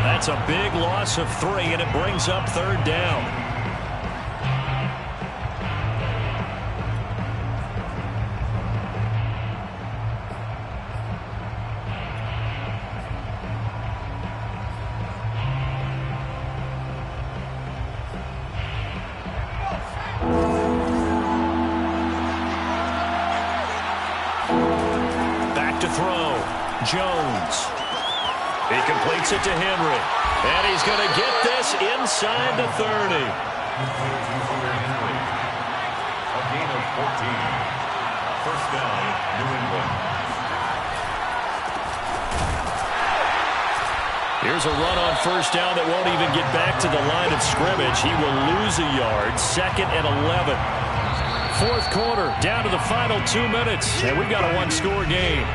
That's a big loss of 3, and it brings up 3rd down. Jones. He completes it to Henry. And he's going to get this inside the 30. A gain of 14. First down, New England. Here's a run on first down that won't even get back to the line of scrimmage. He will lose a yard. 2nd and 11. Fourth quarter, down to the final 2 minutes. And we've got a one-score game.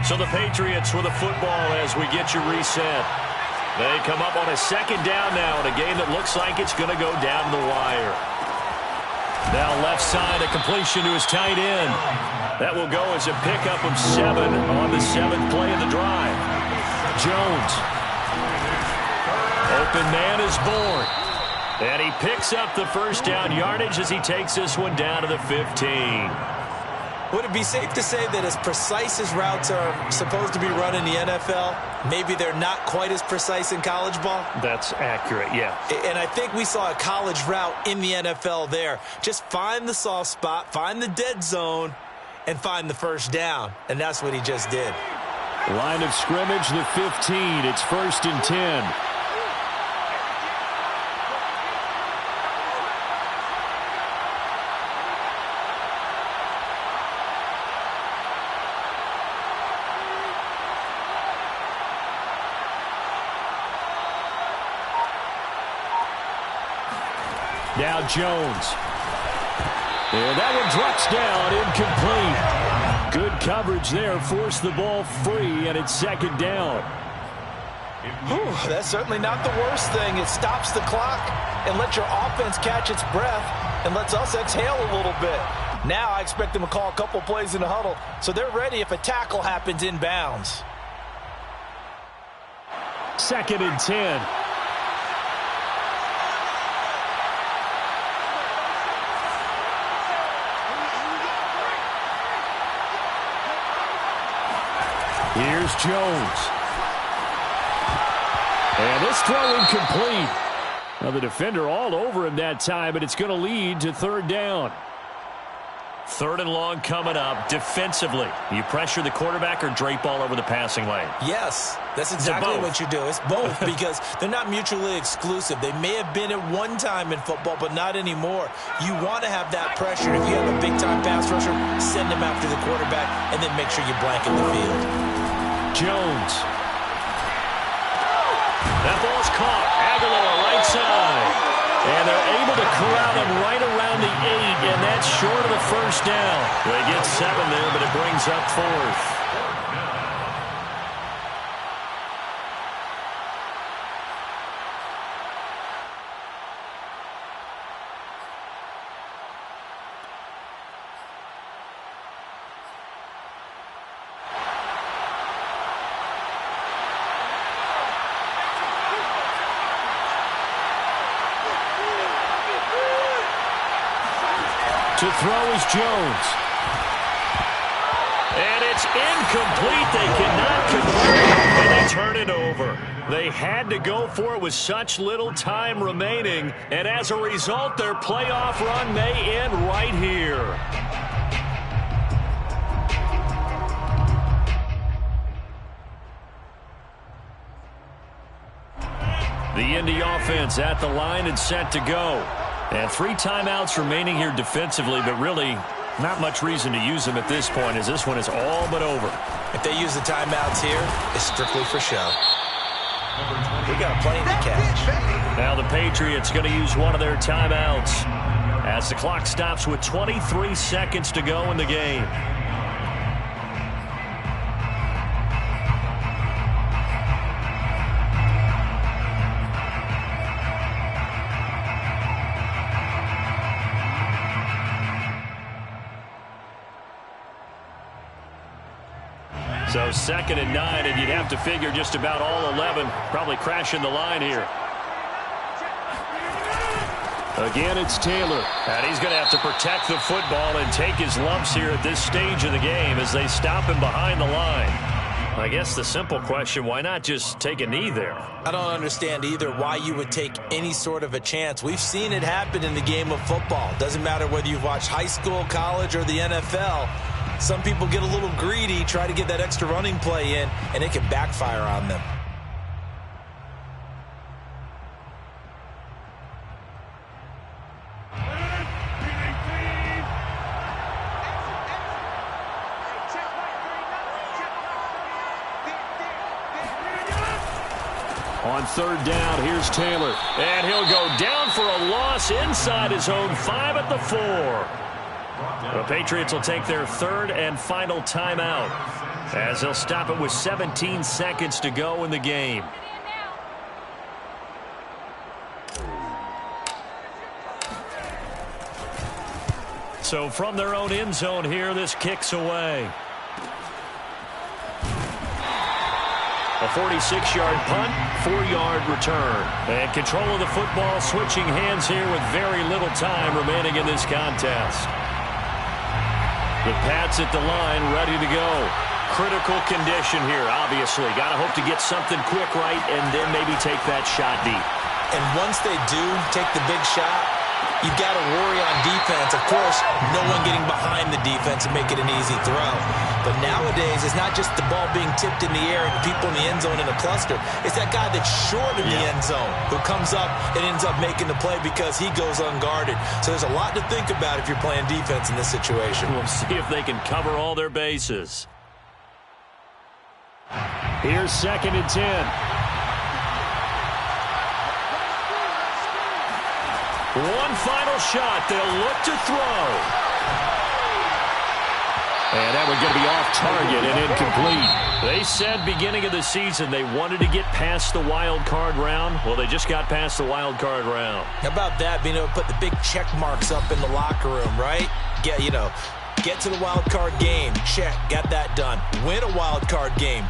So the Patriots with a football as we get you reset. They come up on a 2nd down now in a game that looks like it's going to go down to the wire. Now left side, a completion to his tight end. That will go as a pickup of 7 on the 7th play of the drive. Jones. Open man is born. And he picks up the first down yardage as he takes this one down to the 15. Would it be safe to say that as precise as routes are supposed to be run in the NFL, maybe they're not quite as precise in college ball? That's accurate, yeah. And I think we saw a college route in the NFL there. Just find the soft spot, find the dead zone, and find the first down. And that's what he just did. Line of scrimmage, the 15. It's 1st and 10. Now Jones. And that one drops down, incomplete. Good coverage there, forced the ball free, and it's 2nd down. Whew, that's certainly not the worst thing. It stops the clock and lets your offense catch its breath and lets us exhale a little bit. Now I expect them to call a couple plays in the huddle, so they're ready if a tackle happens inbounds. 2nd and 10. Here's Jones. And this throw incomplete. Now the defender all over him that time, but it's going to lead to 3rd down. 3rd and long coming up defensively. You pressure the quarterback or drape all over the passing lane? Yes, that's exactly what you do. It's both because they're not mutually exclusive. They may have been at one time in football, but not anymore. You want to have that pressure. If you have a big-time pass rusher, send him after the quarterback and then make sure you blanket the field. Jones. That ball's caught. Aguilar right side. And they're able to corral him right around the 8, and that's short of the first down. They get 7 there, but it brings up 4th. To throw is Jones. And it's incomplete. They cannot convert it, and they turn it over. They had to go for it with such little time remaining, and as a result, their playoff run may end right here. The Indy offense at the line and set to go. And 3 timeouts remaining here defensively, but really not much reason to use them at this point as this one is all but over. If they use the timeouts here, it's strictly for show. We got a plane to catch. Now the Patriots going to use one of their timeouts as the clock stops with 23 seconds to go in the game. So 2nd and 9, and you'd have to figure just about all 11 probably crashing the line here. Again, it's Taylor. And he's going to have to protect the football and take his lumps here at this stage of the game as they stop him behind the line. I guess the simple question, why not just take a knee there? I don't understand either why you would take any sort of a chance. We've seen it happen in the game of football. Doesn't matter whether you've watched high school, college, or the NFL. Some people get a little greedy, try to get that extra running play in, and it can backfire on them. On 3rd down, here's Taylor. And he'll go down for a loss inside his own 5 at the 4. The Patriots will take their 3rd and final timeout as they'll stop it with 17 seconds to go in the game. So from their own end zone here, this kicks away. A 46-yard punt, 4-yard return. And control of the football switching hands here with very little time remaining in this contest. The Pats at the line ready to go. Critical condition here, obviously. Got to hope to get something quick right and then maybe take that shot deep. And once they do take the big shot, you've got to worry on defense. Of course, no one getting behind the defense and make it an easy throw. But nowadays, it's not just the ball being tipped in the air and people in the end zone in a cluster. It's that guy that's short of the end zone who comes up and ends up making the play because he goes unguarded. So there's a lot to think about if you're playing defense in this situation. We'll see if they can cover all their bases. Here's 2nd and 10. One final shot. They'll look to throw. And that one's going to be off target and incomplete. They said beginning of the season they wanted to get past the wild card round. Well, they just got past the wild card round. How about that, being able to put the big check marks up in the locker room, right? Get to the wild card game. Check. Got that done. Win a wild card game.